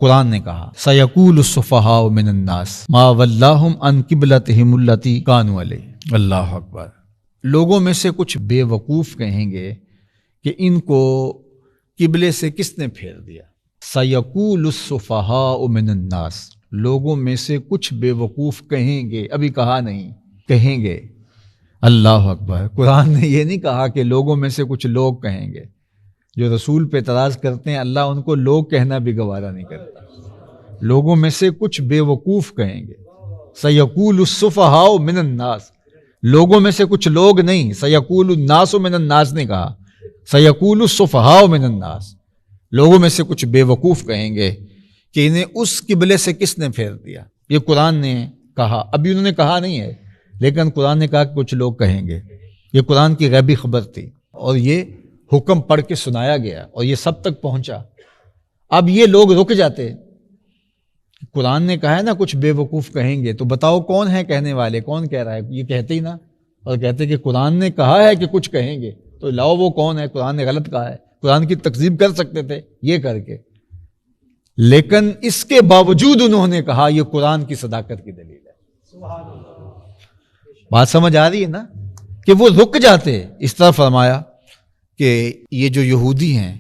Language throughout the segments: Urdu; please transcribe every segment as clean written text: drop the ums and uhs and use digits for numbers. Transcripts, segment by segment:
قرآن نے کہا سَيَقُولُ السُّفَهَاءُ مِنَ النَّاسِ مَا وَلَّاهُمْ عَنْ قِبْلَتِهِمُ الَّتِي كَانُوا عَلَيْهَا۔ اللہ اکبر۔ لوگوں میں سے کچھ بے وقوف کہیں گے کہ ان کو قبلے سے کس نے پھیر دیا۔ سَيَقُولُ السُّفَهَاءُ مِنَ النَّاسِ، لوگوں میں سے کچھ بے وقوف کہیں گے، ابھی کہا نہیں، کہیں گے۔ اللہ اکبر۔ قرآن نے یہ نہیں کہا کہ لوگوں میں سے کچھ لوگ کہیں گے۔ جو رسول پہ اعتراض کرتے ہیں اللہ ان کو لوگ کہنا بھی گوارا نہیں کرتا۔ لوگوں میں سے کچھ بے وقوف کہیں گے۔ سَيَقُولُ السُّفَهَاءُ مِنَ النَّاسِ، لوگوں میں سے کچھ لوگ نہیں، سَيَقُولُ النَّاسُ مِنَ النَّاسِ نے کہا، سَيَقُولُ السُّفَهَاءُ مِنَ النَّاسِ، لوگوں میں سے کچھ بے وقوف کہیں گے کہ انہیں اس قبلے سے کس نے پھیر دیا۔ یہ قرآن نے کہا، ابھی انہوں نے کہا نہیں ہے لیکن قرآن نے کہا کہ کچھ لوگ کہیں گے۔ یہ قرآن کی غیبی خبر تھی اور یہ حکم پڑھ کے سنایا گیا اور یہ سب تک پہنچا۔ اب یہ لوگ رک جاتے، قرآن نے کہا ہے نا کچھ بے وقوف کہیں گے، تو بتاؤ کون ہے کہنے والے، کون کہہ رہا ہے؟ یہ کہتے ہی نا، اور کہتے کہ قرآن نے کہا ہے کہ کچھ کہیں گے، تو لاؤ وہ کون ہے؟ قرآن نے غلط کہا ہے۔ قرآن کی تکذیب کر سکتے تھے یہ کر کے، لیکن اس کے باوجود انہوں نے کہا یہ قرآن کی صداقت کی دلیل ہے۔ بات سمجھ آ رہی ہے نا کہ وہ رک جاتے۔ اس طرح فرمایا کہ یہ جو یہودی ہیں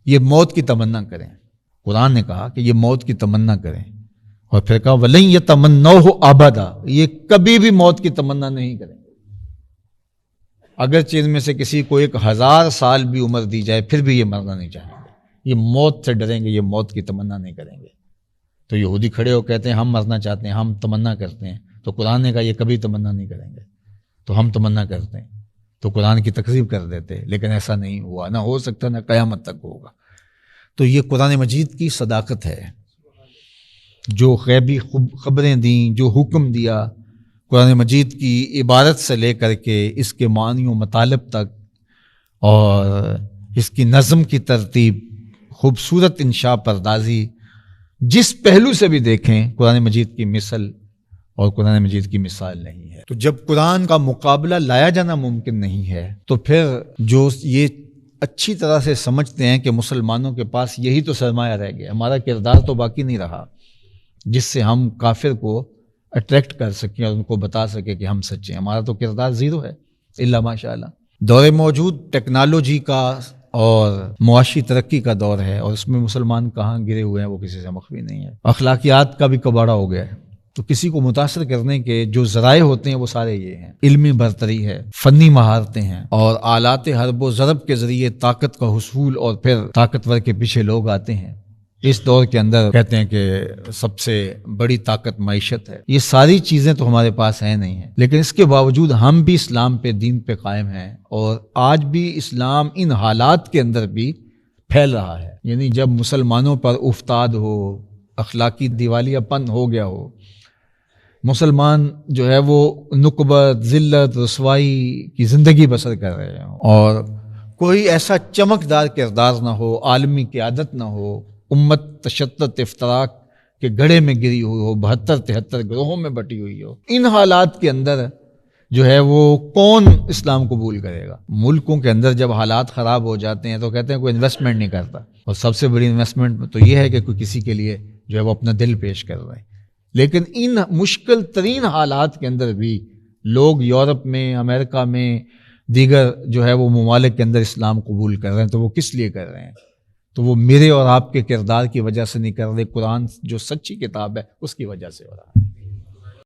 یہ موت کی تمنا کریں، قرآن نے کہا کہ یہ موت کی تمنا کریں، اور پھر کہا وَلَن يَتَمَنَّوْهُ أَبَدًا، یہ کبھی بھی موت کی تمنا نہیں کریں گے۔ اگرچہ ان میں سے کسی کو 1000 سال بھی عمر دی جائے پھر بھی یہ مرنا نہیں چاہیں گے، یہ موت سے ڈریں گے، یہ موت کی تمنا نہیں کریں گے۔ تو یہودی کھڑے ہو کہتے ہیں ہم مرنا چاہتے ہیں، ہم تمنا کرتے ہیں، تو قرآن نے کہا یہ کبھی تمنا نہیں کریں گے، تو ہم تمنا کرتے ہیں، تو قرآن کی تکذیب کر دیتے، لیکن ایسا نہیں ہوا، نہ ہو سکتا، نہ قیامت تک ہوگا۔ تو یہ قرآن مجید کی صداقت ہے، جو غیبی خبریں دیں، جو حکم دیا قرآن مجید کی عبارت سے لے کر کے اس کے معنی و مطالب تک، اور اس کی نظم کی ترتیب، خوبصورت انشاء پردازی، جس پہلو سے بھی دیکھیں قرآن مجید کی مثل اور قرآن مجید کی مثال نہیں ہے۔ تو جب قرآن کا مقابلہ لایا جانا ممکن نہیں ہے تو پھر جو یہ اچھی طرح سے سمجھتے ہیں کہ مسلمانوں کے پاس یہی تو سرمایہ رہ گیا، ہمارا کردار تو باقی نہیں رہا جس سے ہم کافر کو اٹریکٹ کر سکیں اور ان کو بتا سکیں کہ ہم سچے ہیں، ہمارا تو کردار زیرو ہے الا ماشاء اللہ۔ دور موجود ٹیکنالوجی کا اور معاشی ترقی کا دور ہے، اور اس میں مسلمان کہاں گرے ہوئے ہیں وہ کسی سے مخفی نہیں ہے۔ اخلاقیات کا بھی کباڑہ ہو گیا ہے، تو کسی کو متاثر کرنے کے جو ذرائع ہوتے ہیں وہ سارے یہ ہیں، علمی برتری ہے، فنی مہارتیں ہیں، اور آلات حرب و ضرب کے ذریعے طاقت کا حصول، اور پھر طاقتور کے پیچھے لوگ آتے ہیں۔ اس دور کے اندر کہتے ہیں کہ سب سے بڑی طاقت معیشت ہے۔ یہ ساری چیزیں تو ہمارے پاس ہیں نہیں ہیں، لیکن اس کے باوجود ہم بھی اسلام پہ، دین پہ قائم ہیں، اور آج بھی اسلام ان حالات کے اندر بھی پھیل رہا ہے۔ یعنی جب مسلمانوں پر افتاد ہو، اخلاقی دیوالیہ پن ہو گیا ہو، مسلمان جو ہے وہ نکبت، ذلت، رسوائی کی زندگی بسر کر رہے ہیں، اور کوئی ایسا چمکدار کردار نہ ہو، عالمی قیادت نہ ہو، امت تشتت افتراق کے گڑھے میں گری ہوئی ہو، 72-73 گروہوں میں بٹی ہوئی ہو، ان حالات کے اندر جو ہے وہ کون اسلام قبول کرے گا؟ ملکوں کے اندر جب حالات خراب ہو جاتے ہیں تو کہتے ہیں کوئی انویسٹمنٹ نہیں کرتا، اور سب سے بڑی انویسٹمنٹ تو یہ ہے کہ کوئی کسی کے لیے جو ہے وہ اپنا دل پیش کر رہے ہیں۔ لیکن ان مشکل ترین حالات کے اندر بھی لوگ یورپ میں، امریکہ میں، دیگر جو ہے وہ ممالک کے اندر اسلام قبول کر رہے ہیں، تو وہ کس لیے کر رہے ہیں؟ تو وہ میرے اور آپ کے کردار کی وجہ سے نہیں کر رہے، قرآن جو سچی کتاب ہے اس کی وجہ سے ہو رہا ہے۔